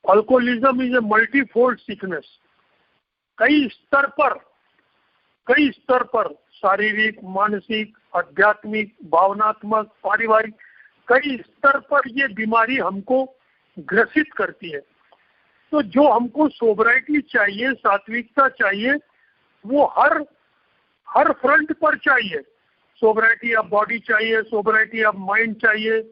Alcoholism is a multifold sickness. कई स्तर पर शारीरिक, मानसिक, आध्यात्मिक, भावनात्मक, पारिवारिक, कई स्तर पर ये बीमारी हमको ग्रसित करती है। तो जो हमको सोबराइटी चाहिए, सात्विकता चाहिए, वो हर फ्रंट पर चाहिए। सोबराइटी ऑफ बॉडी चाहिए, सोबराइटी ऑफ माइंड चाहिए,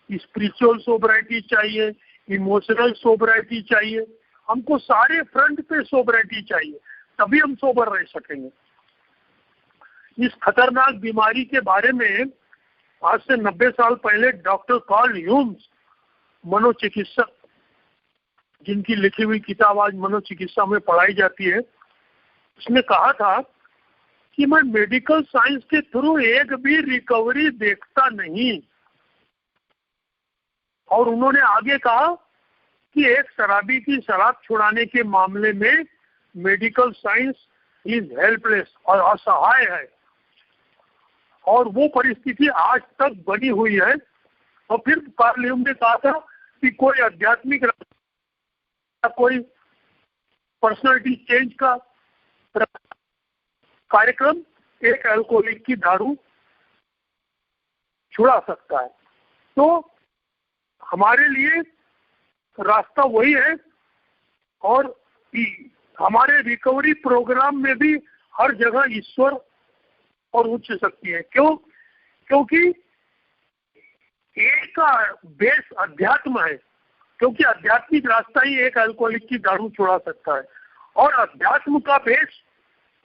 स्पिरिचुअल सोबराइटी चाहिए, इमोशनल सोबराइटी चाहिए। हमको सारे फ्रंट पे सोबराइटी चाहिए, तभी हम सोबर रह सकेंगे। इस खतरनाक बीमारी के बारे में आज से 90 साल पहले डॉक्टर कार्ल ह्यूम्स, मनोचिकित्सक, जिनकी लिखी हुई किताब आज मनोचिकित्सा में पढ़ाई जाती है, उसने कहा था कि मैं मेडिकल साइंस के थ्रू एक भी रिकवरी देखता नहीं। और उन्होंने आगे कहा कि एक शराबी की शराब छुड़ाने के मामले में मेडिकल साइंस इज हेल्पलेस और असहाय है। और वो परिस्थिति आज तक बनी हुई है। और फिर कार्ल ह्यूम ने कहा था कि कोई आध्यात्मिक, कोई पर्सनालिटी चेंज का कार्यक्रम एक अल्कोहलिक की दारू छुड़ा सकता है। तो हमारे लिए रास्ता वही है। और हमारे रिकवरी प्रोग्राम में भी हर जगह ईश्वर और उच्च शक्ति है। क्यों? क्योंकि एक का बेस अध्यात्म है। क्योंकि आध्यात्मिक रास्ता ही एक अल्कोहलिक की दारू छुड़ा सकता है। और अध्यात्म का बेस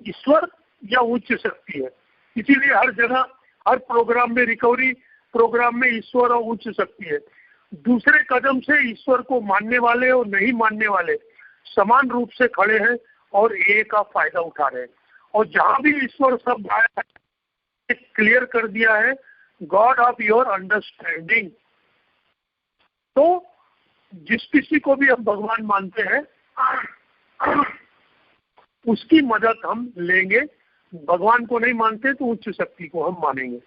ईश्वर या उच्च शक्ति है। इसीलिए हर जगह, हर प्रोग्राम में, रिकवरी प्रोग्राम में ईश्वर और उच्च शक्ति है। दूसरे कदम से ईश्वर को मानने वाले और नहीं मानने वाले समान रूप से खड़े हैं और ए का फायदा उठा रहे हैं। और जहां भी ईश्वर शब्द आया है, क्लियर कर दिया है, गॉड ऑफ योर अंडरस्टैंडिंग। तो जिस किसी को भी हम भगवान मानते हैं, उसकी मदद हम लेंगे। भगवान को नहीं मानते तो उच्च शक्ति को हम मानेंगे।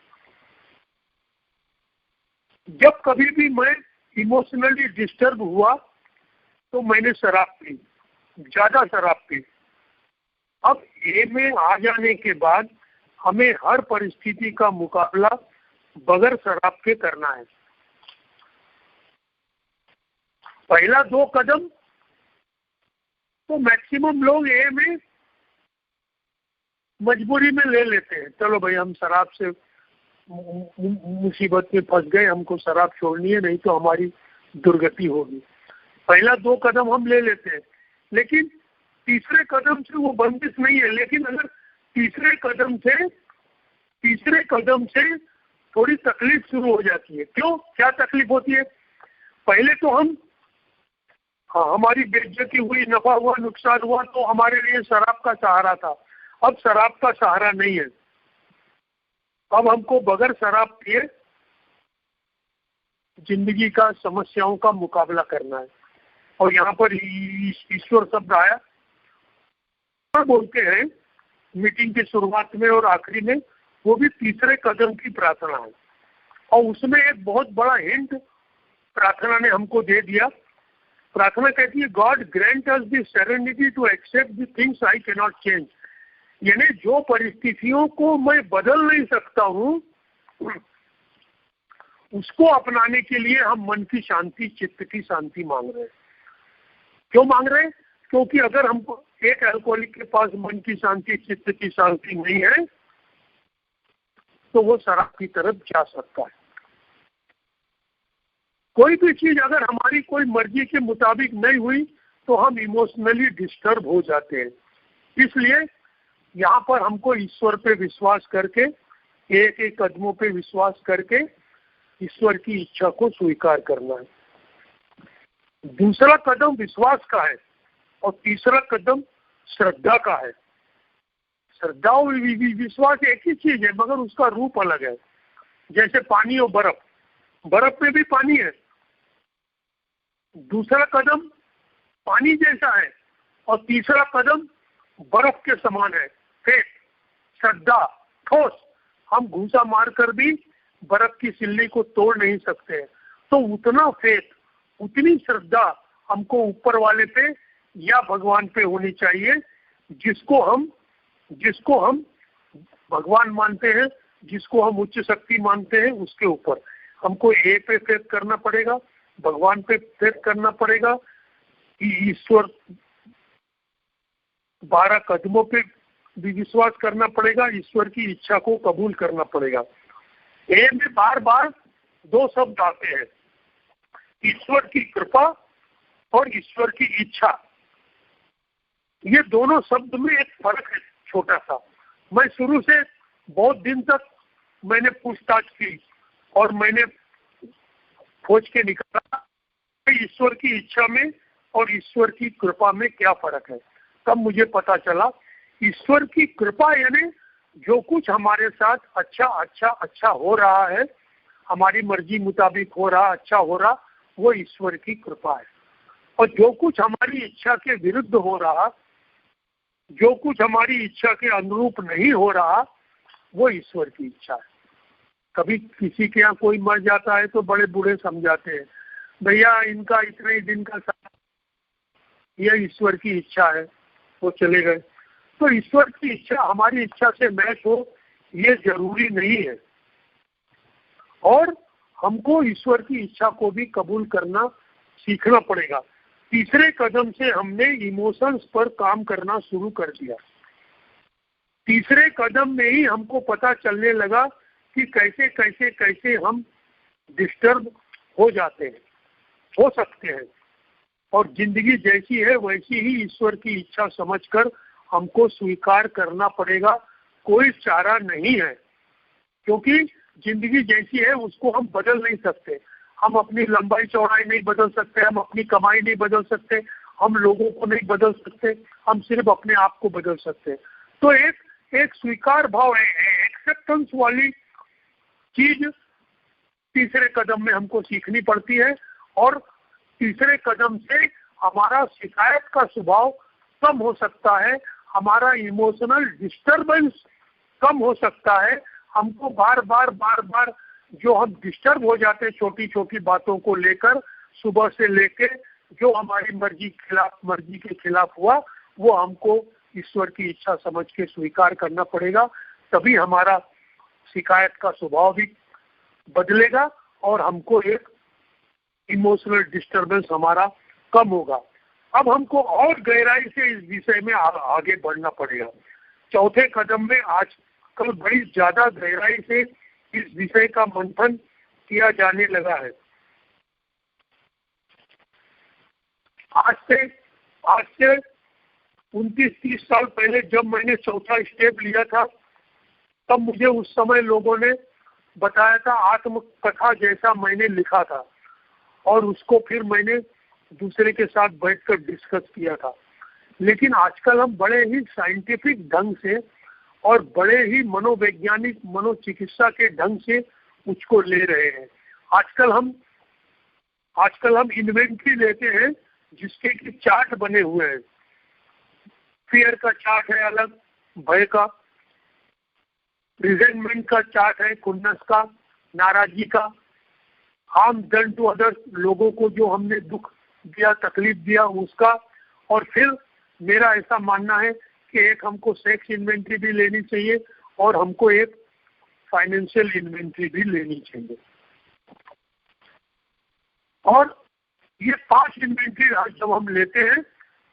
जब कभी भी मैं इमोशनली डिस्टर्ब हुआ तो मैंने शराब पी, ज्यादा शराब पी। अब ए में आ जाने के बाद हमें हर परिस्थिति का मुकाबला बगैर शराब के करना है। पहला 2 कदम तो मैक्सिमम लोग ए में मजबूरी में ले लेते हैं। चलो भाई, हम शराब से मुसीबत में फंस गए, हमको शराब छोड़नी है, नहीं तो हमारी दुर्गति होगी। पहला 2 कदम हम ले लेते हैं, लेकिन तीसरे कदम से वो बंदिश नहीं है। लेकिन अगर तीसरे कदम से थोड़ी तकलीफ शुरू हो जाती है। क्यों? क्या तकलीफ होती है? पहले तो हमारी बेइज्जती हुई, नफा हुआ, नुकसान हुआ, तो हमारे लिए शराब का सहारा था। अब शराब का सहारा नहीं है। अब हमको बगैर शराब पिए जिंदगी का समस्याओं का मुकाबला करना है। और यहाँ पर ईश्वर शब्द आया। बोलते हैं मीटिंग की शुरुआत में और आखिरी में, वो भी तीसरे कदम की प्रार्थना है। और उसमें एक बहुत बड़ा हिंट प्रार्थना ने हमको दे दिया। प्रार्थना कहती है, God grant us the serenity to accept the things I can not change. यानी जो परिस्थितियों को मैं बदल नहीं सकता हूँ, उसको अपनाने के लिए हम मन की शांति, चित्त की शांति मांग रहे हैं। क्यों मांग रहे हैं? क्योंकि अगर हमको एक अल्कोहलिक के पास मन की शांति, चित्त की शांति नहीं है, तो वो शराब की तरफ जा सकता है। कोई भी चीज अगर हमारी कोई मर्जी के मुताबिक नहीं हुई तो हम इमोशनली डिस्टर्ब हो जाते हैं। इसलिए यहाँ पर हमको ईश्वर पे विश्वास करके, एक एक कदमों पे विश्वास करके ईश्वर की इच्छा को स्वीकार करना है। दूसरा कदम विश्वास का है और तीसरा कदम श्रद्धा का है। श्रद्धा और विश्वास एक ही चीज है, मगर उसका रूप अलग है। जैसे पानी और बर्फ, बर्फ में भी पानी है। दूसरा कदम पानी जैसा है और तीसरा कदम बर्फ के समान है। फेथ, श्रद्धा, ठोस। हम घूसा मारकर भी बर्फ की सिल्ली को तोड़ नहीं सकते। तो उतना फेथ, उतनी श्रद्धा हमको ऊपर वाले पे या भगवान पे होनी चाहिए, जिसको हम भगवान मानते हैं, जिसको हम उच्च शक्ति मानते हैं, उसके ऊपर हमको ए पे फेथ करना पड़ेगा, भगवान पे फेथ करना पड़ेगा, ईश्वर 12 कदमों पे भी विश्वास करना पड़ेगा, ईश्वर की इच्छा को कबूल करना पड़ेगा। ए में बार बार 2 शब्द आते हैं, ईश्वर की कृपा और ईश्वर की इच्छा। ये दोनों शब्द में एक फर्क है छोटा सा। मैं शुरू से बहुत दिन तक मैंने पूछताछ की और मैंने खोज के निकाला कि ईश्वर की इच्छा में और ईश्वर की कृपा में क्या फर्क है। तब मुझे पता चला ईश्वर की कृपा यानी जो कुछ हमारे साथ अच्छा हो रहा है, हमारी मर्जी मुताबिक हो रहा, अच्छा हो रहा, वो ईश्वर की कृपा है। और जो कुछ हमारी इच्छा के विरुद्ध हो रहा, जो कुछ हमारी इच्छा के अनुरूप नहीं हो रहा, वो ईश्वर की इच्छा है। कभी किसी के यहाँ कोई मर जाता है तो बड़े बूढ़े समझाते हैं, भैया इनका इतने ही दिन का साथ, यह ईश्वर की इच्छा है, वो चले गए। तो ईश्वर की इच्छा हमारी इच्छा से मैच हो ये जरूरी नहीं है, और हमको ईश्वर की इच्छा को भी कबूल करना सीखना पड़ेगा। तीसरे कदम से हमने इमोशंस पर काम करना शुरू कर दिया। तीसरे कदम में ही हमको पता चलने लगा कि कैसे कैसे कैसे हम डिस्टर्ब हो जाते हैं, हो सकते हैं, और जिंदगी जैसी है वैसी ही ईश्वर की इच्छा समझकर हमको स्वीकार करना पड़ेगा। कोई चारा नहीं है, क्योंकि जिंदगी जैसी है उसको हम बदल नहीं सकते। हम अपनी लंबाई चौड़ाई नहीं बदल सकते, हम अपनी कमाई नहीं बदल सकते, हम लोगों को नहीं बदल सकते, हम सिर्फ अपने आप को बदल सकते। तो एक स्वीकार भाव है, एक्सेप्टेंस वाली चीज तीसरे कदम में हमको सीखनी पड़ती है। और तीसरे कदम से हमारा शिकायत का स्वभाव कम हो सकता है, हमारा इमोशनल डिस्टर्बेंस कम हो सकता है। हमको बार बार जो हम डिस्टर्ब हो जाते हैं छोटी छोटी बातों को लेकर, सुबह से लेके जो हमारी मर्जी के खिलाफ हुआ, वो हमको ईश्वर की इच्छा समझ के स्वीकार करना पड़ेगा। तभी हमारा शिकायत का स्वभाव भी बदलेगा और हमको एक इमोशनल डिस्टर्बेंस हमारा कम होगा। अब हमको और गहराई से इस विषय में आगे बढ़ना पड़ेगा। चौथे कदम में आजकल बड़ी ज्यादा गहराई से इस विषय का मंथन किया जाने लगा है। आज से 29-30 साल पहले जब मैंने चौथा स्टेप लिया था, तब मुझे उस समय लोगों ने बताया था आत्मकथा जैसा मैंने लिखा था, और उसको फिर मैंने दूसरे के साथ बैठकर डिस्कस किया था। लेकिन आजकल हम बड़े ही साइंटिफिक ढंग से और बड़े ही मनोवैज्ञानिक मनोचिकित्सा के ढंग से उसको ले रहे हैं। आजकल हम इन्वेंट्री लेते हैं जिसके कि चार्ट बने हुए हैं। फियर का चार्ट है अलग, भय का, रिजेंटमेंट का चार्ट है, खुन्नस का, नाराजगी का, हार्म डन टू अदर्स, लोगों को जो हमने दुख दिया, तकलीफ दिया उसका। और फिर मेरा ऐसा मानना है कि एक हमको सेक्स इन्वेंट्री भी लेनी चाहिए और हमको एक फाइनेंशियल इन्वेंट्री भी लेनी चाहिए। और ये 5 इन्वेंट्री जब हम लेते हैं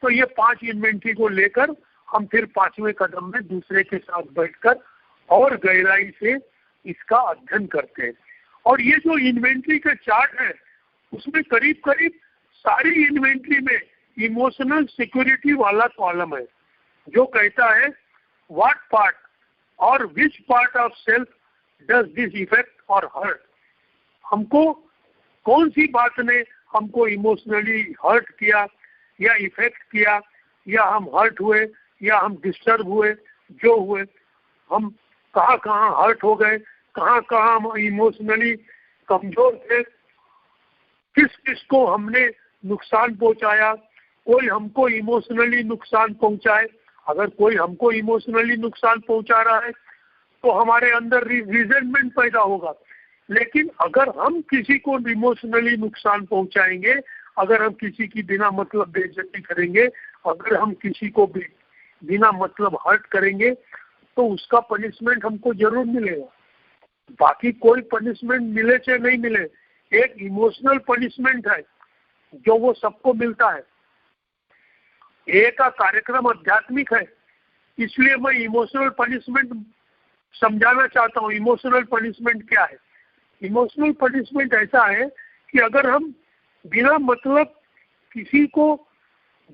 तो ये 5 इन्वेंट्री को लेकर हम फिर 5वें कदम में दूसरे के साथ बैठकर और गहराई से इसका अध्ययन करते हैं। और ये जो इन्वेंट्री का चार्ट है उसमें करीब करीब सारी इन्वेंट्री में इमोशनल सिक्योरिटी वाला कॉलम है, जो कहता है व्हाट पार्ट और which part of self does this effect और हर्ट। हमको कौन सी बात ने हमको इमोशनली हर्ट किया या इफेक्ट किया, या हम हर्ट हुए या हम डिस्टर्ब हुए, जो हुए, हम कहाँ कहाँ हर्ट हो गए, कहाँ कहाँ हम इमोशनली कमजोर थे, किस किस को हमने नुकसान पहुंचाया, कोई हमको इमोशनली नुकसान पहुंचाए। अगर कोई हमको इमोशनली नुकसान पहुंचा रहा है तो हमारे अंदर रिजेंटमेंट पैदा होगा। लेकिन अगर हम किसी को इमोशनली नुकसान पहुंचाएंगे, अगर हम किसी की बिना मतलब बेइज्जती करेंगे, अगर हम किसी को भी बिना मतलब हर्ट करेंगे, तो उसका पनिशमेंट हमको जरूर मिलेगा। बाकी कोई पनिशमेंट मिले चाहे नहीं मिले, एक इमोशनल पनिशमेंट है जो वो सबको मिलता है। ये का कार्यक्रम आध्यात्मिक है, इसलिए मैं इमोशनल पनिशमेंट समझाना चाहता हूँ। इमोशनल पनिशमेंट क्या है? इमोशनल पनिशमेंट ऐसा है कि अगर हम बिना मतलब किसी को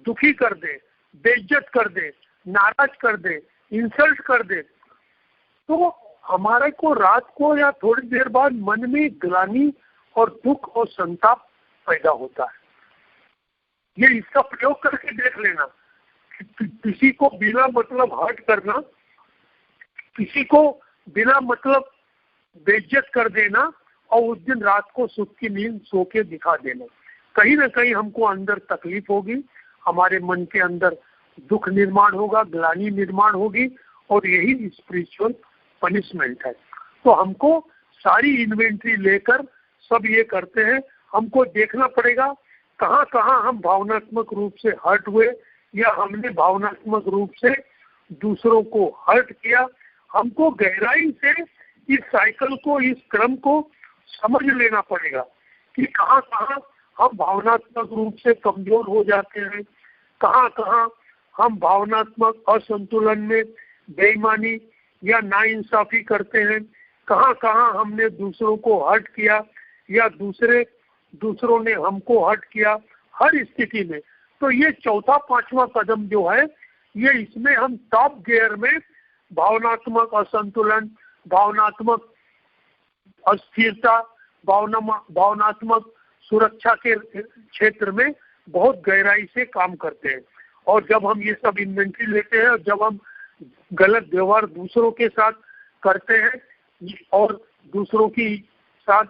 दुखी कर दे, बेइज्जत कर दे, नाराज कर दे, इंसल्ट कर दे, तो हमारे को रात को या थोड़ी देर बाद मन में ग्लानि और दुख और संताप पैदा होता है। ये इसका प्रयोग करके देख लेना। किसी को बिना मतलब हर्ट करना, किसी को बिना मतलब बेइज्जत कर देना और उस दिन रात को सुख की नींद सो के दिखा देना, कहीं ना कहीं हमको अंदर तकलीफ होगी, हमारे मन के अंदर दुख निर्माण होगा, ग्लानि निर्माण होगी, और यही स्पिरिचुअल पनिशमेंट है। तो हमको सारी इन्वेंट्री लेकर सब ये करते हैं। हमको देखना पड़ेगा कहाँ कहाँ हम भावनात्मक रूप से हर्ट हुए या हमने भावनात्मक रूप से दूसरों को हर्ट किया। हमको गहराई से इस साइकिल को, इस क्रम को समझ लेना पड़ेगा कि कहाँ कहाँ हम भावनात्मक रूप से कमजोर हो जाते हैं, कहाँ कहाँ हम भावनात्मक असंतुलन में बेईमानी या नाइंसाफी करते हैं, कहाँ कहाँ हमने दूसरों को हर्ट किया या दूसरों ने हमको हर्ट किया, हर स्थिति में। तो ये चौथा पांचवा कदम जो है, ये इसमें हम टॉप गियर में भावनात्मक असंतुलन, भावनात्मक अस्थिरता, भावनात्मक सुरक्षा के क्षेत्र में बहुत गहराई से काम करते हैं। और जब हम ये सब इन्वेंट्री लेते हैं, जब हम गलत व्यवहार दूसरों के साथ करते हैं और दूसरों की साथ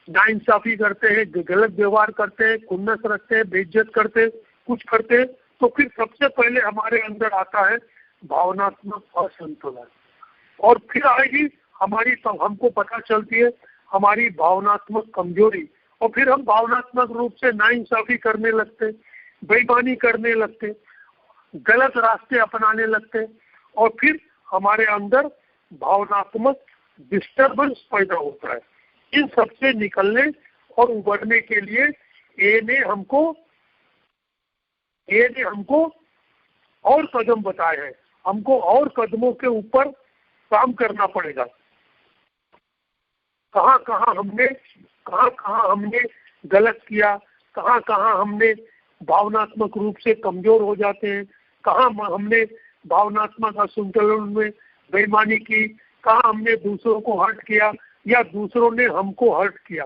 नाइंसाफी करते हैं, गलत व्यवहार करते हैं, खुन्नस रखते हैं, बेइज्जत करते हैं, कुछ करते हैं, तो फिर सबसे पहले हमारे अंदर आता है भावनात्मक असंतुलन। और फिर आएगी हमारी, तब हमको पता चलती है हमारी भावनात्मक कमजोरी, और फिर हम भावनात्मक रूप से नाइंसाफी करने लगते, बेईमानी करने लगते, गलत रास्ते अपनाने लगते, और फिर हमारे अंदर भावनात्मक डिस्टर्बेंस पैदा होता है। इन सबसे निकलने और उबरने के लिए ए ने हमको और कदम बताए हैं। हमको और कदमों के ऊपर काम करना पड़ेगा। कहाँ कहाँ हमने गलत किया, कहाँ कहाँ हमने भावनात्मक रूप से कमजोर हो जाते हैं, कहाँ हमने भावनात्मक असंतुलन में बेईमानी की, कहाँ हमने दूसरों को हर्ट किया या दूसरों ने हमको हर्ट किया।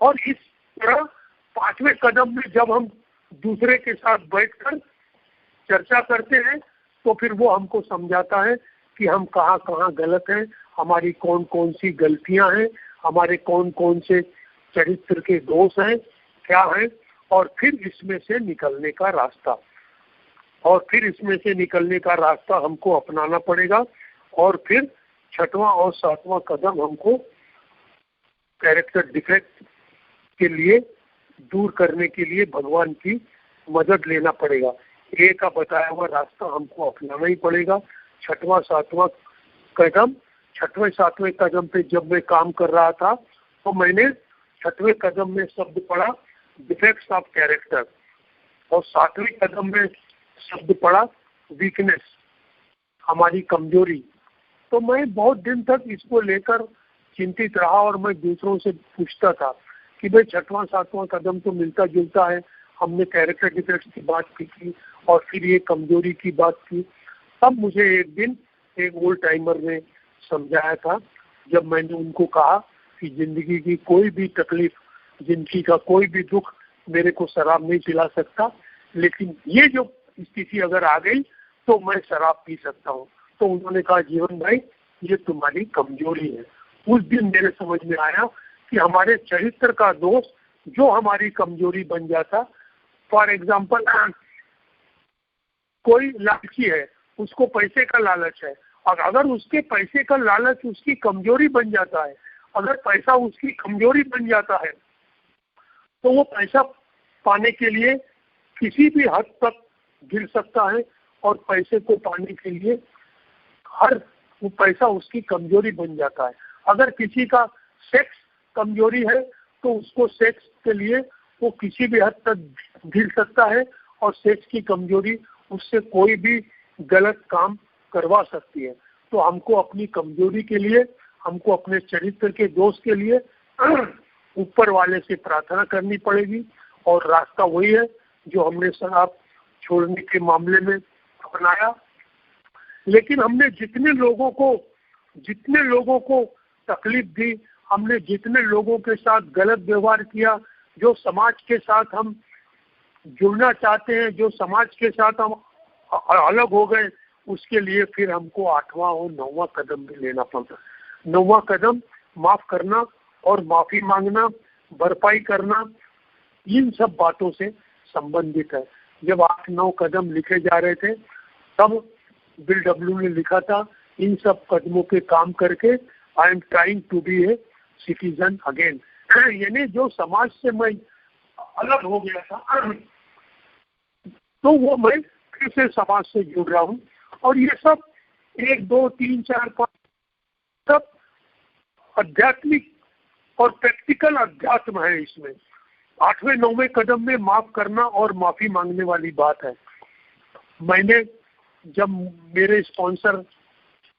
और इस तरह पांचवें कदम में जब हम दूसरे के साथ बैठकर चर्चा करते हैं, तो फिर वो हमको समझाता है कि हम कहाँ कहाँ गलत हैं, हमारी कौन कौन सी गलतियां हैं, हमारे कौन कौन से चरित्र के दोष हैं, क्या हैं, और फिर इसमें से निकलने का रास्ता हमको अपनाना पड़ेगा। और फिर छठवां और सातवां कदम हमको कैरेक्टर डिफेक्ट के लिए दूर करने के लिए भगवान की मदद लेना पड़ेगा। ए का बताया हुआ रास्ता हमको अपनाना ही पड़ेगा। छठवें सातवें कदम पे जब मैं काम कर रहा था, तो मैंने छठवें कदम में शब्द पढ़ा डिफेक्ट्स ऑफ कैरेक्टर, और सातवें कदम में शब्द पढ़ा वीकनेस, हमारी कमजोरी। तो मैं बहुत दिन तक इसको लेकर चिंतित रहा और मैं दूसरों से पूछता था कि भाई छठवां सातवां कदम तो मिलता जुलता है, हमने कैरेक्टर डिफेक्ट्स की बात की थी और फिर ये कमजोरी की बात की। तब मुझे एक दिन एक ओल्ड टाइमर ने समझाया था, जब मैंने उनको कहा कि जिंदगी की कोई भी तकलीफ, जिंदगी का कोई भी दुख मेरे को शराब नहीं पिला सकता, लेकिन ये जो स्थिति अगर आ गई तो मैं शराब पी सकता हूँ। तो उन्होंने कहा जीवन भाई ये तुम्हारी कमजोरी है। उस दिन मेरे समझ में आया कि हमारे चरित्र का दोष जो हमारी कमजोरी बन जाता। फॉर एग्जाम्पल, कोई लालची है, उसको पैसे का लालच है, और अगर उसके पैसे का लालच उसकी कमजोरी बन जाता है, अगर पैसा उसकी कमजोरी बन जाता है, तो वो पैसा पाने के लिए किसी भी हद तक गिर सकता है, और पैसे को पाने के लिए वो पैसा उसकी कमजोरी बन जाता है। अगर किसी का सेक्स कमजोरी है तो उसको सेक्स के लिए वो किसी भी हद तक गिर सकता है, और सेक्स की कमजोरी उससे कोई भी गलत काम करवा सकती है। तो हमको अपनी कमजोरी के लिए, हमको अपने चरित्र के दोष के लिए ऊपर वाले से प्रार्थना करनी पड़ेगी, और रास्ता वही है जो हमने शराब छोड़ने के मामले में अपनाया। लेकिन हमने जितने लोगों को तकलीफ दी, हमने जितने लोगों के साथ गलत व्यवहार किया, जो समाज के साथ हम जुड़ना चाहते हैं, जो समाज के साथ हम अलग हो गए, उसके लिए फिर हमको 8वां और 9वां कदम भी लेना पड़ता। 9वां कदम माफ करना और माफी मांगना, भरपाई करना, इन सब बातों से संबंधित है। जब 8-9 कदम लिखे जा रहे थे तब बिल डब्ल्यू ने लिखा था, इन सब कदमों पे काम करके I am trying to be a citizen again. यानी जो समाज से मैं अलग हो गया था, तो वो मैं फिर से समाज से जुड़ रहा हूँ। और ये सब 1, 2, 3, 4, 5 सब आध्यात्मिक और प्रैक्टिकल अध्यात्म है। इसमें 8वें 9वें कदम में माफ करना और माफी मांगने वाली बात है। मैंने जब मेरे स्पॉन्सर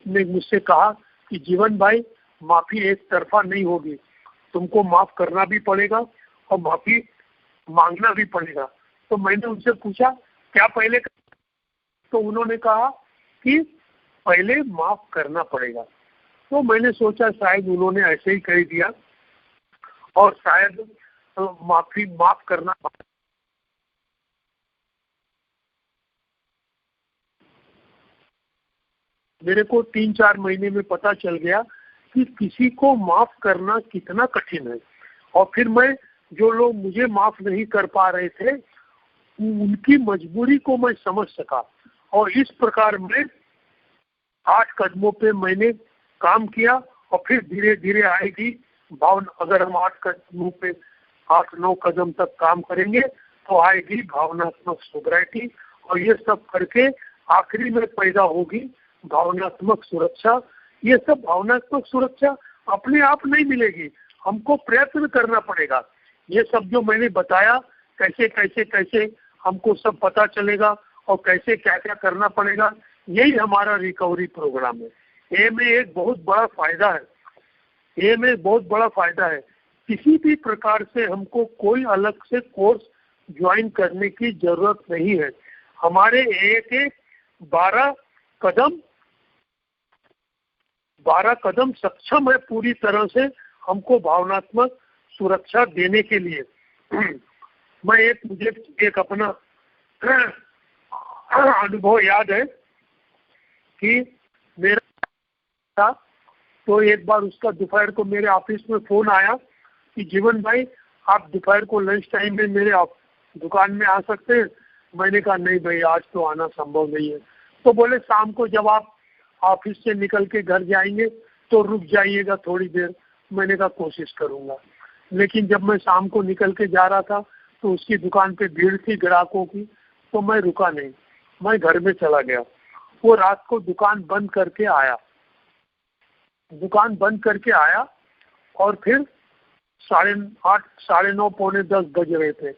ने मुझसे कहा कि जीवन भाई, माफी एक तरफा नहीं होगी, तुमको माफ करना भी पड़ेगा और माफी मांगना भी पड़ेगा, तो मैंने उनसे पूछा क्या पहले, तो उन्होंने कहा कि पहले माफ करना पड़ेगा। तो मैंने सोचा शायद उन्होंने ऐसे ही कह दिया, और शायद माफ करना। मेरे को 3-4 महीने में पता चल गया कि किसी को माफ करना कितना कठिन है। और फिर मैं, जो लोग मुझे माफ नहीं कर पा रहे थे, उनकी मजबूरी को मैं समझ सका, और इस प्रकार मैं 8 कदमों पे मैंने काम किया। और फिर धीरे धीरे आएगी भावना। अगर हम 8 कदमों पे 8-9 कदम तक काम करेंगे तो आएगी भावनात्मक सोब्राइटी, और ये सब करके आखिरी में पैदा होगी भावनात्मक सुरक्षा। ये सब भावनात्मक सुरक्षा अपने आप नहीं मिलेगी, हमको प्रयत्न करना पड़ेगा। ये सब जो मैंने बताया, कैसे कैसे कैसे हमको सब पता चलेगा और कैसे क्या क्या करना पड़ेगा, यही हमारा रिकवरी प्रोग्राम है। ये में एक बहुत बड़ा फायदा है, ये में बहुत बड़ा फायदा है। किसी भी प्रकार से हमको कोई अलग से कोर्स ज्वाइन करने की जरूरत नहीं है। हमारे एक 12 कदम सक्षम है पूरी तरह से हमको भावनात्मक सुरक्षा देने के लिए। मुझे एक अपना अनुभव याद है कि मेरा, तो एक बार उसका दोपहर को मेरे ऑफिस में फोन आया कि जीवन भाई, आप दोपहर को लंच टाइम में मेरे दुकान में आ सकते हैं। मैंने कहा नहीं भाई, आज तो आना संभव नहीं है। तो बोले शाम को जब आप ऑफिस से निकल के घर जाएंगे तो रुक जाइएगा थोड़ी देर। मैंने कहा कोशिश करूंगा। लेकिन जब मैं शाम को निकल के जा रहा था तो उसकी दुकान पे भीड़ थी ग्राहकों की, तो मैं रुका नहीं, मैं घर में चला गया। वो रात को दुकान बंद करके आया, और फिर 8:30 साढ़े 9 पौने 10 बज रहे थे।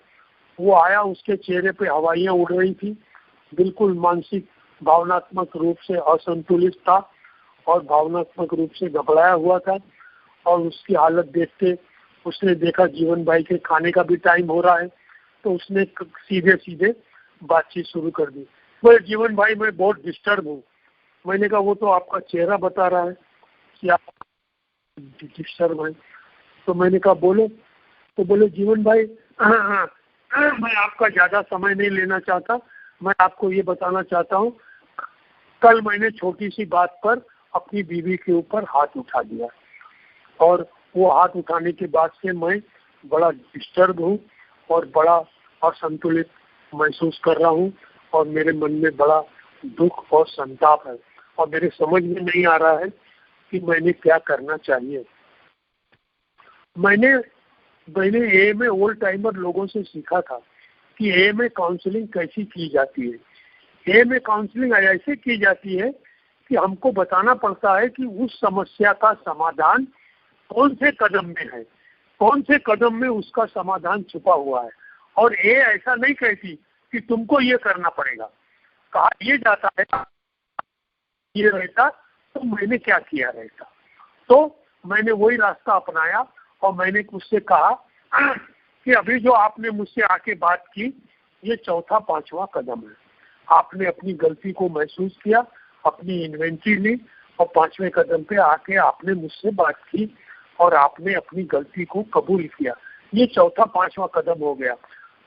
वो आया, उसके चेहरे पे हवाइयाँ उड़ रही थी, बिल्कुल मानसिक भावनात्मक रूप से असंतुलित था और भावनात्मक रूप से घबराया हुआ था। और उसकी हालत देख के उसने देखा जीवन भाई के खाने का भी टाइम हो रहा है, तो उसने सीधे सीधे बातचीत शुरू कर दी। बोले जीवन भाई, मैं बहुत डिस्टर्ब हूँ। मैंने कहा वो तो आपका चेहरा बता रहा है कि आप डिस्टर्ब हैं। तो मैंने कहा बोलो। तो बोले जीवन भाई, मैं आपका ज्यादा समय नहीं लेना चाहता, मैं आपको ये बताना चाहता हूँ, कल मैंने छोटी सी बात पर अपनी बीवी के ऊपर हाथ उठा दिया, और वो हाथ उठाने के बाद से मैं बड़ा डिस्टर्ब हूँ और बड़ा असंतुलित महसूस कर रहा हूँ, और मेरे मन में बड़ा दुख और संताप है, और मेरे समझ में नहीं आ रहा है कि मैंने क्या करना चाहिए। मैंने मैंने ए में ओल्ड टाइमर लोगों से सीखा था कि ए में काउंसलिंग कैसी की जाती है। ए में काउंसलिंग ऐसे की जाती है कि हमको बताना पड़ता है कि उस समस्या का समाधान कौन से कदम में है, कौन से कदम में उसका समाधान छुपा हुआ है। और ए ऐसा नहीं कहती कि तुमको ये करना पड़ेगा, कहा ये जाता है ये रहता तो मैंने क्या किया रहता। तो मैंने वही रास्ता अपनाया और मैंने उससे कहा कि अभी जो आपने मुझसे आके बात की ये चौथा पांचवा कदम है। आपने अपनी गलती को महसूस किया, अपनी इन्वेंट्री ली और पांचवें कदम पे आके आपने मुझसे बात की और आपने अपनी गलती को कबूल किया। ये चौथा पांचवा कदम हो गया।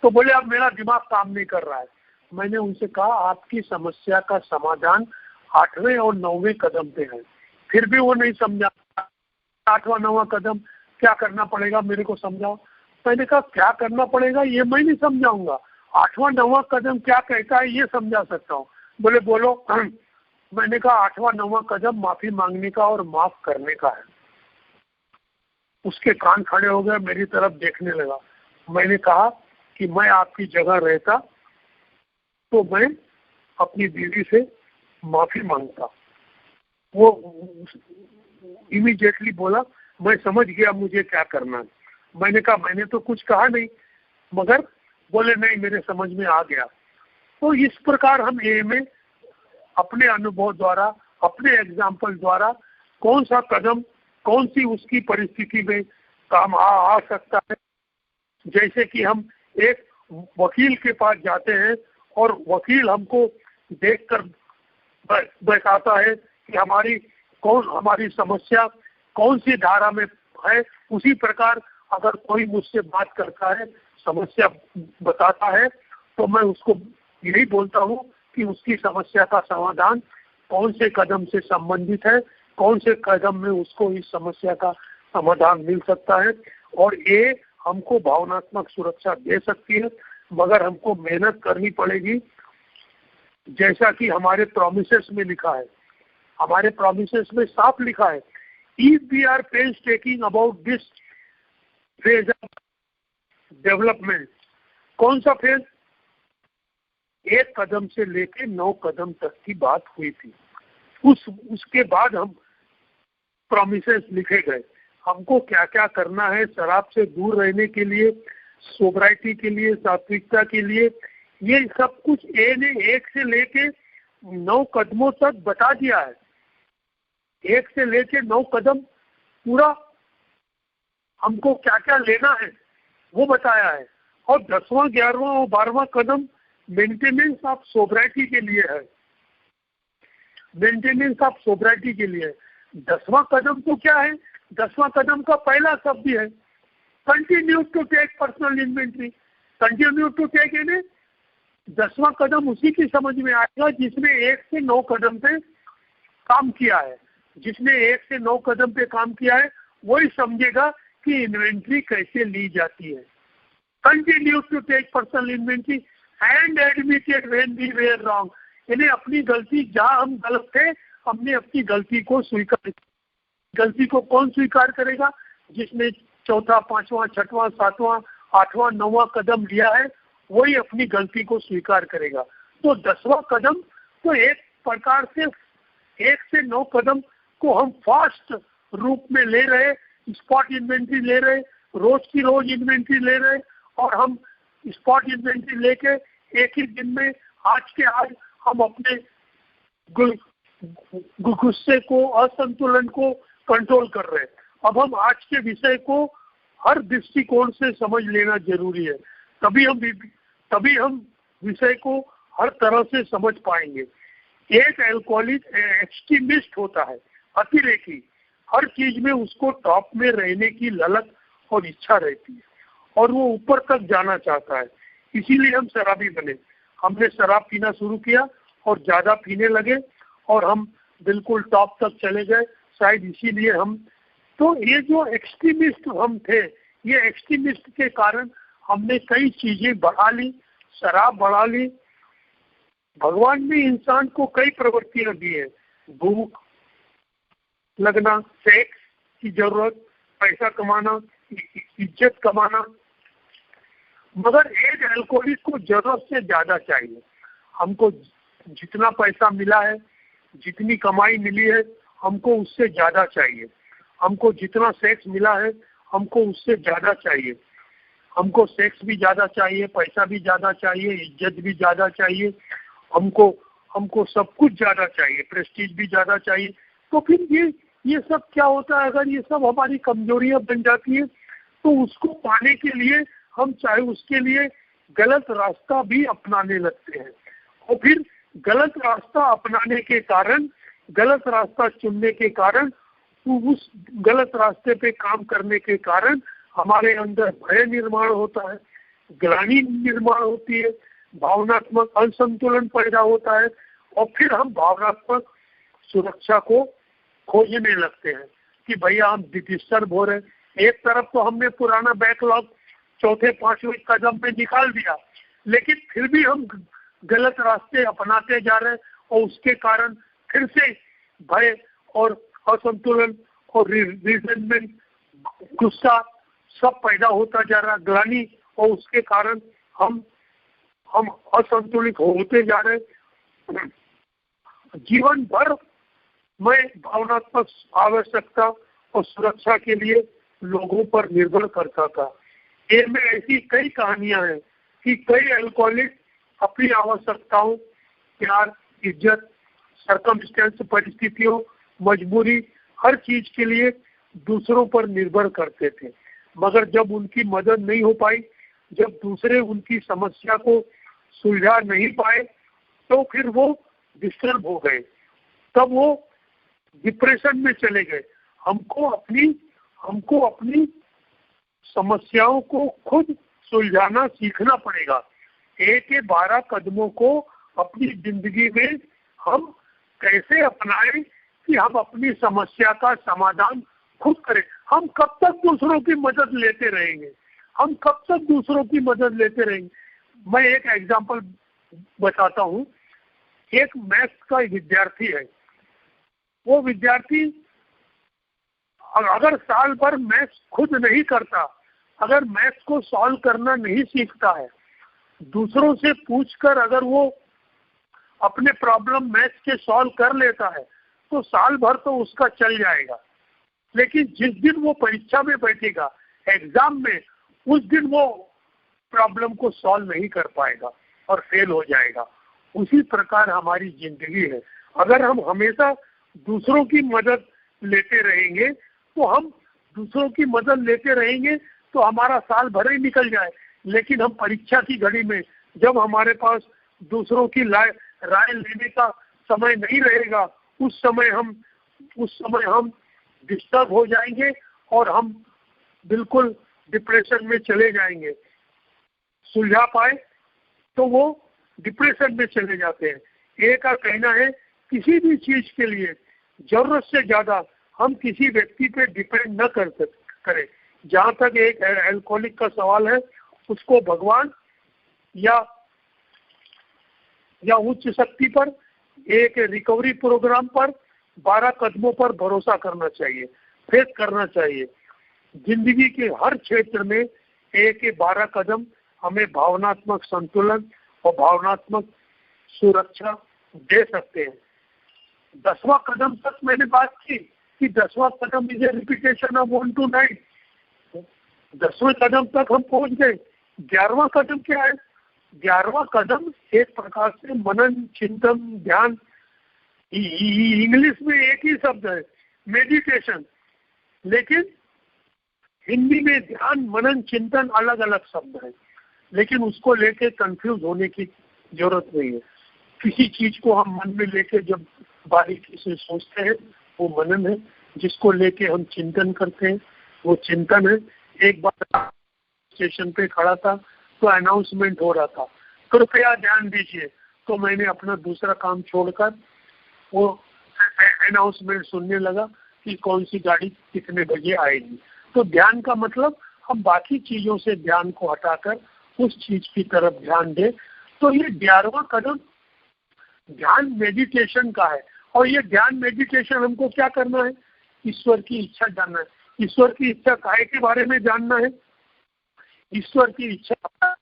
तो बोले अब मेरा दिमाग काम नहीं कर रहा है। मैंने उनसे कहा आपकी समस्या का समाधान 8वें और 9वें कदम पे है। फिर भी वो नहीं समझा। 8वां 9वां कदम क्या करना पड़ेगा मेरे को समझाओ। मैंने कहा क्या करना पड़ेगा ये मैं नहीं समझाऊंगा, 8वां 9वां कदम क्या कहता है ये समझा सकता हूँ। बोले बोलो। मैंने कहा 8वां 9वां कदम माफी मांगने का और माफ करने का है। उसके कान खड़े हो गए, मेरी तरफ देखने लगा। मैंने कहा कि मैं आपकी जगह रहता तो मैं अपनी बीवी से माफी मांगता। वो इमीडिएटली बोला मैं समझ गया मुझे क्या करना है। मैंने कहा मैंने तो कुछ कहा नहीं, मगर बोले नहीं मेरे समझ में आ गया। तो इस प्रकार हम ए में अपने अनुभव द्वारा, अपने एग्जाम्पल द्वारा कौन सा कदम कौन सी उसकी परिस्थिति में काम आ सकता है। जैसे कि हम एक वकील के पास जाते हैं और वकील हमको देखकर बताता है कि हमारी समस्या कौन सी धारा में है। उसी प्रकार अगर कोई मुझसे बात करता है, समस्या बताता है, तो मैं उसको यही बोलता हूँ कि उसकी समस्या का समाधान कौन से कदम से संबंधित है, कौन से कदम में उसको इस समस्या का समाधान मिल सकता है। और ये हमको भावनात्मक सुरक्षा दे सकती है, मगर हमको मेहनत करनी पड़ेगी। जैसा कि हमारे प्रोमिसेस में लिखा है, हमारे प्रोमिसेस में साफ लिखा है, if we are painstaking about this phase of development. कौन सा फेज? 1 कदम से लेके 9 कदम तक की बात हुई थी। उसके बाद हम प्रोमिसेस लिखे गए, हमको क्या क्या करना है शराब से दूर रहने के लिए, सोब्राइटी के लिए, सात्विकता के लिए। ये सब कुछ ए ने 1 से लेके 9 कदमों तक बता दिया है। 1 से लेके 9 कदम पूरा हमको क्या क्या लेना है वो बताया है। और 10वां 11वां और 12वां कदम मेंटेनेंस ऑफ सोब्राइटी के लिए है, मेंटेनेंस ऑफ सोब्राइटी के लिए। 10वां कदम तो क्या है? 10वां कदम का पहला शब्द है continue to take personal inventory. Continue to take यानी 10वां कदम उसी की समझ में आएगा जिसने 1 से 9 कदम पे काम किया है। जिसने 1 से 9 कदम पे काम किया है वही समझेगा कि इन्वेंट्री कैसे ली जाती है। Continue to take personal inventory and admitted when we were wrong, यानी अपनी गलती, जहां हम गलत थे हमने अपनी गलती को स्वीकार। गलती को कौन स्वीकार करेगा? जिसने 4, 5वां, 6वां, 7वां, 8वां, 9वां कदम लिया है वही अपनी गलती को स्वीकार करेगा। तो 10वां कदम तो एक प्रकार से 1 से 9 कदम को हम फास्ट रूप में ले रहे, स्पॉट इन्वेंट्री ले रहे, रोज की रोज इन्वेंट्री ले रहे। और हम स्पॉट इन्वेंट्री लेके एक ही दिन में आज के आज हम अपने गुस्से को, असंतुलन को कंट्रोल कर रहे हैं। अब हम आज के विषय को हर दृष्टिकोण से समझ लेना जरूरी है, तभी हम विषय को हर तरह से समझ पाएंगे। एक अल्कोहलिक एक्सट्रीमिस्ट होता है, अतिरेकी, हर चीज में उसको टॉप में रहने की ललक और इच्छा रहती है और वो ऊपर तक जाना चाहता है। इसीलिए हम शराबी बने। हमने शराब पीना शुरू किया और ज्यादा पीने लगे और हम बिल्कुल टॉप तक चले गए। शायद इसीलिए हम, तो ये जो एक्सट्रीमिस्ट हम थे, ये एक्सट्रीमिस्ट के कारण हमने कई चीजें बढ़ा ली, शराब बढ़ा ली। भगवान ने इंसान को कई प्रवृत्तियां दी है, भूख लगना, सेक्स की जरूरत, पैसा कमाना, इज्जत कमाना। मगर एक अल्कोहलिक को जरूरत से ज्यादा चाहिए। हमको जितना पैसा मिला है, जितनी कमाई मिली है, हमको उससे ज्यादा चाहिए। हमको जितना सेक्स मिला है, हमको उससे ज्यादा चाहिए। हमको सेक्स भी ज्यादा चाहिए, पैसा भी ज्यादा चाहिए, इज्जत भी ज्यादा चाहिए, हमको सब कुछ ज्यादा चाहिए, प्रेस्टीज भी ज्यादा चाहिए। तो फिर ये सब क्या होता है, अगर ये सब हमारी कमजोरियां बन जाती है तो उसको पाने के लिए हम चाहे उसके लिए गलत रास्ता भी अपनाने लगते हैं। और फिर गलत रास्ता अपनाने के कारण, गलत रास्ता चुनने के कारण, उस गलत रास्ते पे काम करने के कारण हमारे अंदर भय निर्माण होता है, ग्लानि निर्माण होती है, भावनात्मक असंतुलन पैदा होता है और फिर हम भावनात्मक सुरक्षा को खोजने लगते हैं कि भैया हम डिस्टर्ब हो रहे हैं। एक तरफ तो हमने पुराना बैकलॉग चौथे पांचवें कदम पे निकाल दिया, लेकिन फिर भी हम गलत रास्ते अपनाते जा रहे हैं और उसके कारण फिर से भय और असंतुलन और रिजेंटमेंट, गुस्सा सब पैदा होता जा रहा, ग्लानि, और उसके कारण हम असंतुलित होते जा रहे। जीवन भर मैं भावनात्मक आवश्यकता और सुरक्षा के लिए लोगों पर निर्भर करता था। ये में ऐसी कई कहानियां हैं कि कई अल्कोहलिक अपनी आवश्यकताओं, प्यार, इज्जत, सर्कमस्टेंस, परिस्थितियों, मजबूरी, हर चीज के लिए दूसरों पर निर्भर करते थे। मगर जब उनकी मदद नहीं हो पाई, जब दूसरे उनकी समस्या को सुलझा नहीं पाए, तो फिर वो डिस्टर्ब हो गए, तब वो डिप्रेशन में चले गए। हमको अपनी समस्याओं को खुद सुलझाना सीखना पड़ेगा। 1 के 12 कदमों को अपनी जिंदगी में हम कैसे अपनाएं कि हम अपनी समस्या का समाधान खुद करें। हम कब तक दूसरों की मदद लेते रहेंगे? हम कब तक दूसरों की मदद लेते रहेंगे? मैं एक एग्जांपल बताता हूँ। एक मैथ्स का विद्यार्थी है। वो विद्यार्थी अगर साल भर मैथ्स खुद नहीं करता, अगर मैथ्स को सॉल्व करना नहीं सीखता है, दूसरों से पूछकर अगर वो अपने प्रॉब्लम मैथ्स के सॉल्व कर लेता है तो साल भर तो उसका चल जाएगा। लेकिन जिस दिन वो परीक्षा में बैठेगा, एग्जाम में, उस दिन वो प्रॉब्लम को सॉल्व नहीं कर पाएगा और फेल हो जाएगा। उसी प्रकार हमारी जिंदगी है। अगर हम हमेशा दूसरों की मदद लेते रहेंगे तो हमारा साल भर ही निकल जाए। लेकिन हम परीक्षा की घड़ी में जब हमारे पास दूसरों की राय लेने का समय नहीं रहेगा, उस समय हम डिस्टर्ब हो जाएंगे और हम बिल्कुल डिप्रेशन में चले जाएंगे। सुलझा पाए तो वो डिप्रेशन में चले जाते हैं। एक का कहना है किसी भी चीज के लिए जरूरत से ज्यादा हम किसी व्यक्ति पे डिपेंड न करें। जहाँ तक एक अल्कोहलिक का सवाल है, उसको भगवान या उच्च शक्ति पर, एक रिकवरी प्रोग्राम पर, 12 कदमों पर भरोसा करना चाहिए, फेथ करना चाहिए। जिंदगी के हर क्षेत्र में 1 के 12 कदम हमें भावनात्मक संतुलन और भावनात्मक सुरक्षा दे सकते हैं। 10वां कदम तक मैंने बात की कि 10वां कदम is a repetition of 1 to 9। 10वें कदम तक हम पहुंच गए। 11वां कदम क्या है? 11वां कदम एक प्रकार से मनन, चिंतन, ध्यान, इंग्लिश में एक ही शब्द है मेडिटेशन, लेकिन हिंदी में ध्यान, मनन, चिंतन अलग अलग शब्द है। लेकिन उसको लेके कंफ्यूज होने की जरूरत नहीं है। किसी चीज को हम मन में लेके जब बारीकी से सोचते हैं वो मनन है, जिसको लेके हम चिंतन करते हैं वो चिंतन है। एक बार स्टेशन पे खड़ा था तो अनाउंसमेंट हो रहा था, कृपया ध्यान दीजिए, तो मैंने अपना दूसरा काम छोड़कर वो अनाउंसमेंट सुनने लगा कि कौन सी गाड़ी कितने बजे आएगी। तो ध्यान का मतलब हम बाकी चीजों से ध्यान को हटाकर उस चीज की तरफ ध्यान दें। तो ये 11वां कदम ध्यान मेडिटेशन का है। और ये ध्यान मेडिटेशन हमको क्या करना है? ईश्वर की इच्छा जानना है। ईश्वर की इच्छा काहे के बारे में जानना है? ईश्वर की इच्छा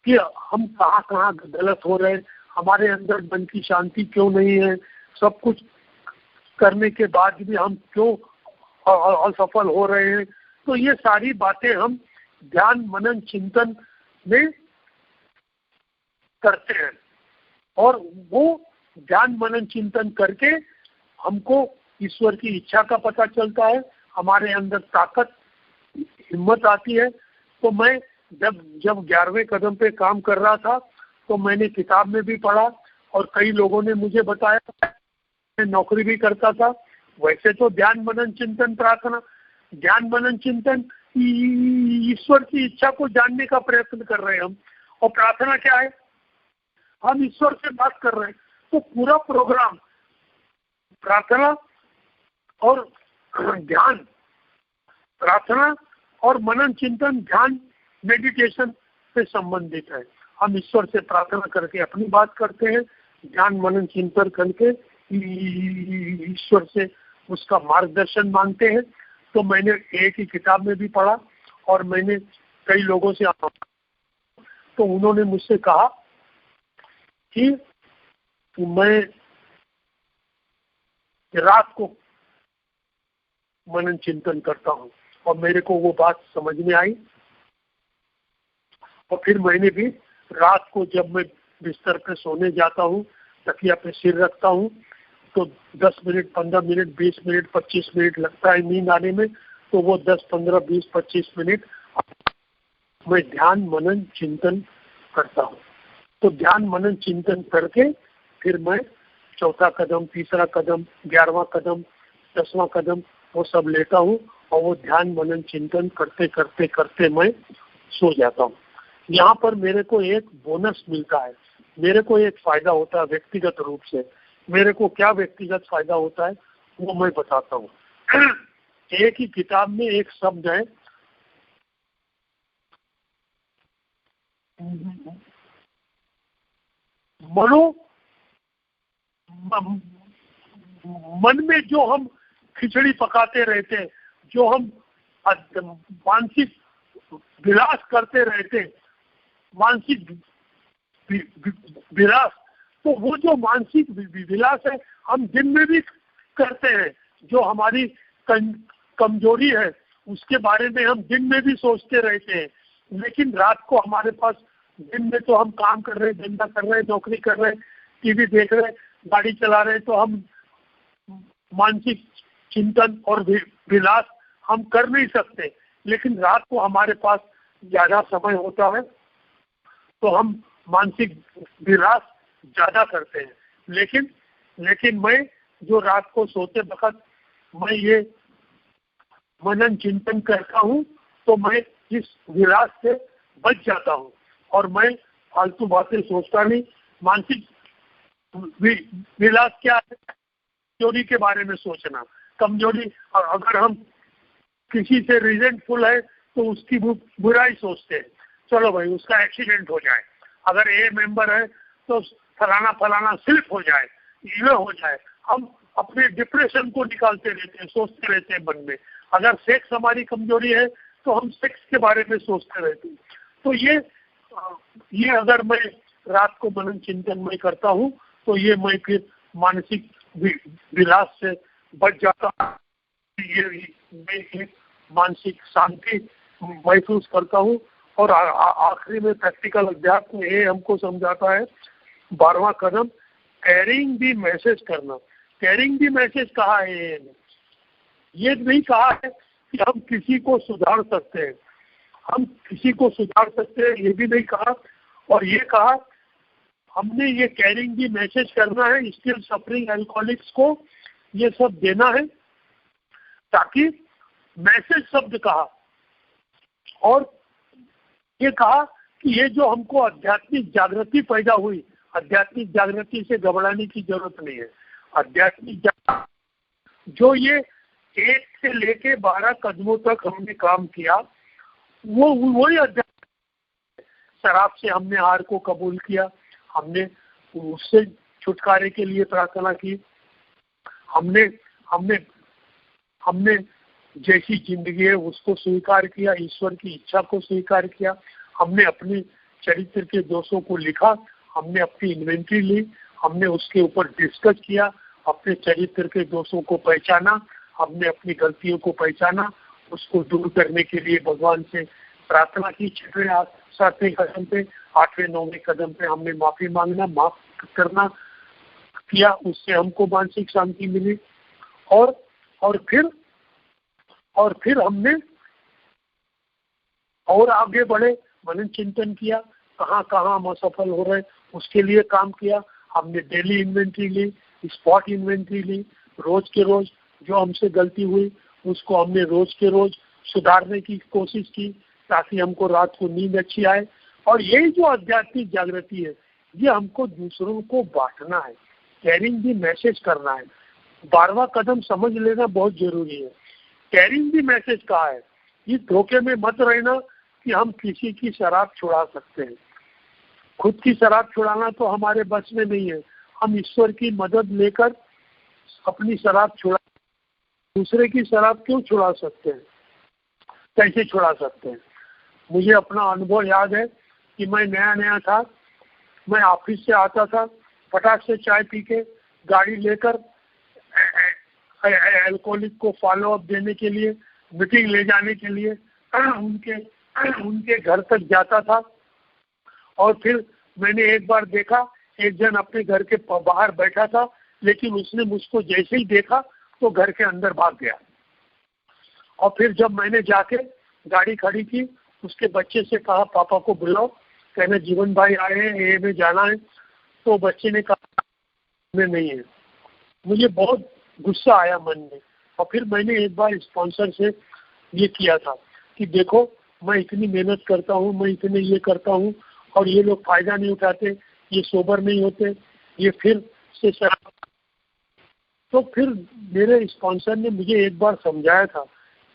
कि हम कहाँ कहाँ गलत हो रहे हैं, हमारे अंदर मन की शांति क्यों नहीं है, सब कुछ करने के बाद भी हम क्यों असफल हो रहे हैं। तो ये सारी बातें हम ध्यान मनन चिंतन में करते हैं, और वो ध्यान मनन चिंतन करके हमको ईश्वर की इच्छा का पता चलता है, हमारे अंदर ताकत हिम्मत आती है। तो मैं जब 11वें कदम पे काम कर रहा था तो मैंने किताब में भी पढ़ा और कई लोगों ने मुझे बताया, मैं नौकरी भी करता था। वैसे तो ध्यान मनन चिंतन प्रार्थना, ध्यान मनन चिंतन ईश्वर की इच्छा को जानने का प्रयत्न कर रहे हैं हम, और प्रार्थना क्या है, हम ईश्वर से बात कर रहे हैं। तो पूरा प्रोग्राम प्रार्थना और ध्यान, प्रार्थना और मनन चिंतन ध्यान मेडिटेशन से संबंधित है। हम ईश्वर से प्रार्थना करके अपनी बात करते हैं, ध्यान मनन चिंतन करके ईश्वर से उसका मार्गदर्शन मांगते हैं। तो मैंने एक ही किताब में भी पढ़ा और मैंने कई लोगों से, तो उन्होंने मुझसे कहा कि मैं रात को मनन चिंतन करता हूँ, और मेरे को वो बात समझ में आई। और फिर मैंने भी रात को जब मैं बिस्तर पे सोने जाता हूँ, तकिया पे सिर रखता हूँ, तो 10 मिनट 15 मिनट 20 मिनट 25 मिनट लगता है नींद आने में, तो वो 10 15 20 25 मिनट मैं ध्यान मनन चिंतन करता हूँ। तो ध्यान मनन चिंतन करके फिर मैं चौथा कदम, तीसरा कदम, 11वां कदम, 10वां कदम वो सब लेता हूँ, और वो ध्यान मनन चिंतन करते करते करते मैं सो जाता हूँ। यहाँ पर मेरे को एक बोनस मिलता है, मेरे को एक फायदा होता है व्यक्तिगत रूप से। मेरे को क्या व्यक्तिगत फायदा होता है वो मैं बताता हूँ। एक ही किताब में एक शब्द है, मन में जो हम खिचड़ी पकाते रहते हैं, जो हम मानसिक विलास करते रहते हैं, मानसिक विलास, तो वो जो मानसिक विलास है हम दिन में भी करते हैं। जो हमारी कमजोरी है उसके बारे में हम दिन में भी सोचते रहते हैं, लेकिन रात को हमारे पास, दिन में तो हम काम कर रहे हैं, धंधा कर रहे हैं, नौकरी कर रहे हैं, टीवी देख रहे हैं, गाड़ी चला रहे हैं, तो हम मानसिक चिंतन और विलास हम कर नहीं सकते। लेकिन रात को हमारे पास ज्यादा समय होता है तो हम मानसिक विलास ज्यादा करते हैं। लेकिन मैं जो रात को सोते वक्त मैं ये मनन चिंतन करता हूँ, तो मैं इस विलास से बच जाता हूँ और मैं फालतू बातें सोचता नहीं। मानसिक विलास क्या है? कमजोरी के बारे में सोचना। कमजोरी, अगर हम किसी से रिजेंटफुल है तो उसकी बुराई सोचते हैं, चलो भाई उसका एक्सीडेंट हो जाए, अगर ए मेंबर है तो फलाना फलाना स्लिप हो जाए, ये हो जाए। हम अपने डिप्रेशन को निकालते रहते हैं, सोचते रहते हैं मन में। अगर सेक्स हमारी कमजोरी है तो हम सेक्स के बारे में सोचते रहते हैं। तो ये अगर मैं रात को मनन चिंतन में करता हूँ तो ये मैं फिर मानसिक विलास से बच जाता हूँ। ये मानसिक शांति महसूस करता हूँ। और आखिरी में प्रैक्टिकल अध्यात्म में ये हमको समझाता है, 12वां कदम, कैरिंग दी मैसेज करना। कैरिंग दी मैसेज कहा है? ये नहीं कहा है कि हम किसी को सुधार सकते हैं, हम किसी को सुधार सकते हैं, ये भी नहीं कहा। और ये कहा हमने ये कैरिंग दी मैसेज करना है स्टिल सफरिंग अल्कोहलिक्स को, ये सब देना है, ताकि मैसेज शब्द कहा। और ये कहा कि ये जो हमको आध्यात्मिक जागृति पैदा हुई, आध्यात्मिक जागृति से घबराने की जरूरत नहीं है। आध्यात्मिक जो ये 1 से लेके 12 कदमों तक हमने काम किया, वो वही आध्यात्मिक। शराब से हमने हार को कबूल किया, हमने उससे छुटकारे के लिए प्रार्थना की, हमने हमने जैसी जिंदगी है उसको स्वीकार किया, ईश्वर की इच्छा को स्वीकार किया, हमने अपने चरित्र के दोषों को लिखा, हमने अपनी इन्वेंट्री ली, हमने उसके ऊपर डिस्कस किया, अपने चरित्र के दोषों को पहचाना, हमने अपनी गलतियों को पहचाना, उसको दूर करने के लिए भगवान से प्रार्थना की। 6वें 7वें कदम पे, 8वें 9वें कदम पे हमने माफी मांगना, माफ करना किया, उससे हमको मानसिक शांति मिली। और फिर हमने और आगे बढ़े, मनन चिंतन किया, कहाँ कहाँ हम असफल हो रहे उसके लिए काम किया। हमने डेली इन्वेंट्री ली, स्पॉट इन्वेंट्री ली, रोज के रोज जो हमसे गलती हुई उसको हमने रोज के रोज सुधारने की कोशिश की ताकि हमको रात को नींद अच्छी आए। और यही जो आध्यात्मिक जागृति है, ये हमको दूसरों को बांटना है, कैरिंग दी मैसेज करना है। 12वां कदम समझ लेना बहुत जरूरी है। कैरिंग दी मैसेज कहा है, इस धोखे में मत रहना कि हम किसी की शराब छुड़ा सकते हैं। खुद की शराब छुड़ाना तो हमारे बस में नहीं है, हम ईश्वर की मदद लेकर अपनी शराब छुड़ा, दूसरे की शराब क्यों छुड़ा सकते हैं, कैसे छुड़ा सकते हैं। मुझे अपना अनुभव याद है कि मैं नया था, मैं ऑफिस से आता था, फटाक से चाय पी के गाड़ी लेकर एल्कोहलिक को फॉलो अप देने के लिए, मीटिंग ले जाने के लिए उनके घर तक जाता था। और फिर मैंने एक बार देखा, एक जन अपने घर के बाहर बैठा था, लेकिन उसने मुझको जैसे ही देखा तो घर के अंदर भाग गया। और फिर जब मैंने जाके गाड़ी खड़ी की, उसके बच्चे से कहा पापा को बुलाओ, कहना जीवन भाई आए हैं, ए में जाना है। तो बच्चे ने कहा में नहीं है। मुझे बहुत गुस्सा आया मन में। और फिर मैंने एक बार स्पॉन्सर से ये किया था कि देखो मैं इतनी मेहनत करता हूँ, मैं इतने ये करता हूँ और ये लोग फायदा नहीं उठाते, ये सोबर नहीं होते, ये फिर से शराब। तो फिर मेरे स्पॉन्सर ने मुझे एक बार समझाया था,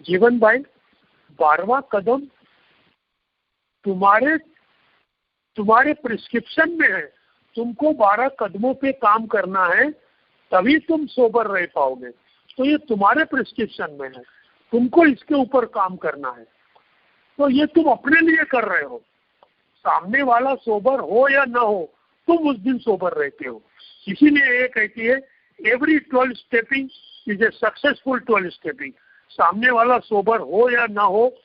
जीवन भाई 12वां कदम तुम्हारे प्रिस्क्रिप्शन में है, तुमको 12 कदमों पे काम करना है तभी तुम सोबर रह पाओगे। तो ये तुम्हारे प्रिस्क्रिप्शन में है, तुमको इसके ऊपर काम करना है। तो ये तुम अपने लिए कर रहे हो, सामने वाला सोबर हो या ना हो तुम उस दिन सोबर रहते हो। इसीलिए ये कहती है every 12 stepping is a successful 12 stepping. सामने वाला सोबर हो या ना हो,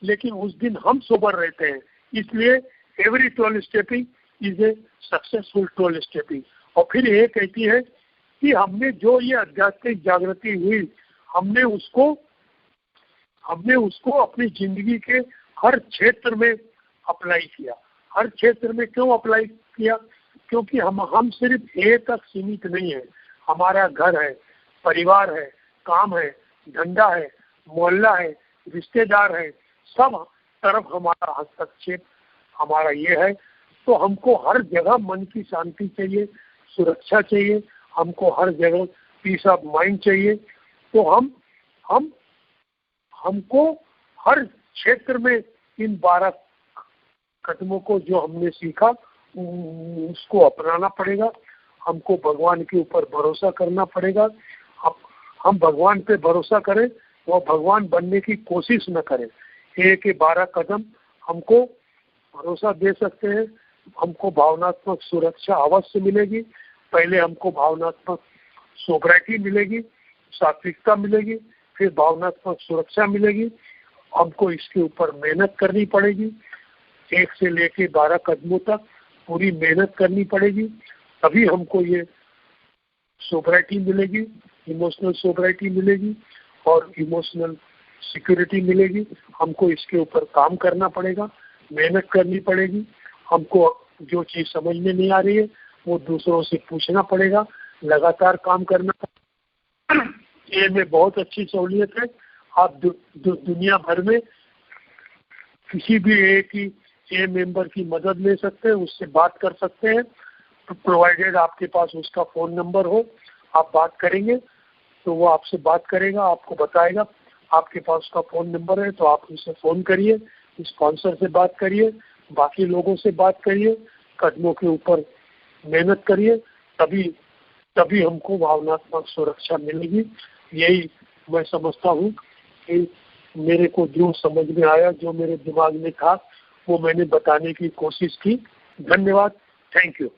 लेकिन उस दिन हम सोबर रहते हैं, इसलिए every 12 stepping is a successful 12 stepping. और फिर ये कहती है कि हमने जो ये आध्यात्मिक जागृति हुई, हमने उसको अपनी जिंदगी के हर क्षेत्र में अप्लाई किया। हर क्षेत्र में क्यों अप्लाई किया? क्योंकि हम सिर्फ ए तक सीमित नहीं है। हमारा घर है, परिवार है, काम है, धंधा है, मोहल्ला है, रिश्तेदार है, सब तरफ हमारा हस्तक्षेप हमारा ये है। तो हमको हर जगह मन की शांति चाहिए, सुरक्षा चाहिए, हमको हर जगह पीस ऑफ माइंड चाहिए। तो हमको हर क्षेत्र में इन 12 कदमों को जो हमने सीखा उसको अपनाना पड़ेगा। हमको भगवान के ऊपर भरोसा करना पड़ेगा। हम भगवान पे भरोसा करें, वो भगवान बनने की कोशिश न करें। 1 के 12 कदम हमको भरोसा दे सकते हैं। हमको भावनात्मक सुरक्षा अवश्य मिलेगी। पहले हमको भावनात्मक सोब्रिटी मिलेगी, सात्विकता मिलेगी, फिर भावनात्मक सुरक्षा मिलेगी। हमको इसके ऊपर मेहनत करनी पड़ेगी। 1 से लेके 12 कदमों तक पूरी मेहनत करनी पड़ेगी, तभी हमको ये सोब्रिटी मिलेगी, इमोशनल सोब्रिटी मिलेगी और इमोशनल सिक्योरिटी मिलेगी। हमको इसके ऊपर काम करना पड़ेगा, मेहनत करनी पड़ेगी। हमको जो चीज समझ में नहीं आ रही है वो दूसरों से पूछना पड़ेगा, लगातार काम करना पड़ेगा। ये में बहुत अच्छी सहूलियत है। आप दुनिया भर में किसी भी ए मेंबर की मदद ले सकते हैं, उससे बात कर सकते हैं, प्रोवाइडेड आपके पास उसका फोन नंबर हो। आप बात करेंगे तो वो आपसे बात करेगा, आपको बताएगा। आपके पास उसका फोन नंबर है तो आप उनसे फोन करिए, स्पॉन्सर से बात करिए, बाकी लोगों से बात करिए, कदमों के ऊपर मेहनत करिए, तभी हमको भावनात्मक सुरक्षा मिलेगी। यही मैं समझता हूँ कि मेरे को जो समझ में आया, जो मेरे दिमाग में था, वो मैंने बताने की कोशिश की। धन्यवाद। Thank you.